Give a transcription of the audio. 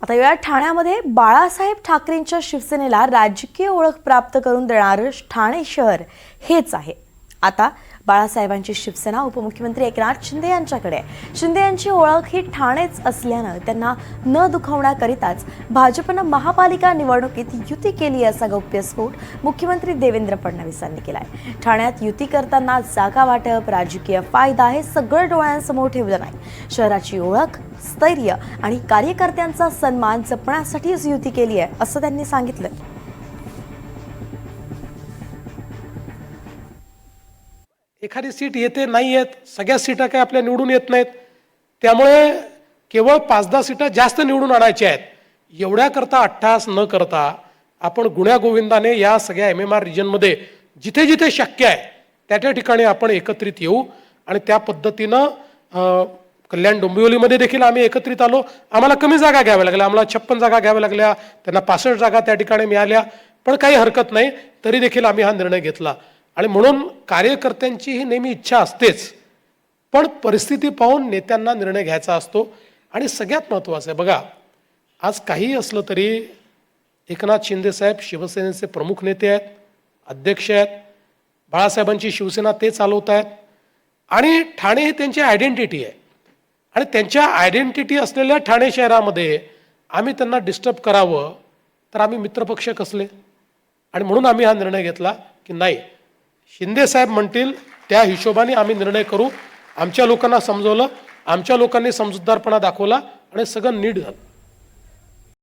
आता या ठाण्यामध्ये बाळासाहेब ठाकरेंच्या शिवसेनेला राजकीय ओळख प्राप्त करून देणारं ठाणे शहर हेच आहे। आता बाळासाहेबांची शिवसेना उपमुख्यमंत्री एकनाथ शिंदे यांच्याकडे आहे। शिंदे यांची ओळख ही ठाणेच असल्यानं त्यांना न दुखावण्याकरिताच भाजपनं महापालिका निवडणुकीत युती केली असा गौप्यस्फोट मुख्यमंत्री देवेंद्र फडणवीस यांनी केलाय। ठाण्यात युती करताना जागा वाटप, राजकीय फायदा हे सगळं डोळ्यांसमोर ठेवलं नाही। शहराची ओळख, स्थैर्य आणि कार्यकर्त्यांचा सन्मान जपण्यासाठीच युती केली आहे असं त्यांनी सांगितलं। एखादी सीट येते नाही येत, सगळ्या सीटा काही आपल्या निवडून येत नाहीत, त्यामुळे केवळ 5-10 सीटा जास्त निवडून आणायच्या आहेत। एवढ्याकरता अट्टहास न करता आपण गुण्यागोविंदाने या सगळ्या MMR रिजनमध्ये जिथे जिथे शक्य आहे त्या ठिकाणी आपण एकत्रित येऊ आणि त्या पद्धतीनं कल्याण डोंबिवलीमध्ये देखील आम्ही एकत्रित आलो। आम्हाला कमी जागा घ्याव्या लागल्या, आम्हाला 56 जागा घ्याव्या लागल्या, त्यांना 65 जागा त्या ठिकाणी मिळाल्या, पण काही हरकत नाही, तरी देखील आम्ही हा निर्णय घेतला। आणि म्हणून कार्यकर्त्यांची ही नेहमी इच्छा असतेच, पण परिस्थिती पाहून नेत्यांना निर्णय घ्यायचा असतो। आणि सगळ्यात महत्त्वाचं आहे बघा, आज काही असलं तरी एकनाथ शिंदे साहेब शिवसेनेचे प्रमुख नेते आहेत, अध्यक्ष आहेत, बाळासाहेबांची शिवसेना ते चालवत आहेत आणि ठाणे ही त्यांची आयडेंटिटी आहे। आणि त्यांच्या आयडेंटिटी असलेल्या ठाणे शहरामध्ये आम्ही त्यांना डिस्टर्ब करावं तर आम्ही मित्रपक्ष कसले? आणि म्हणून आम्ही हा निर्णय घेतला की नाही, शिंदे साहेब म्हणतील त्या हिशोबाने आम्ही निर्णय करू। आमच्या लोकांना समजवलं, आमच्या लोकांनी समजूतदारपणा दाखवला आणि सगळं नीट झालं।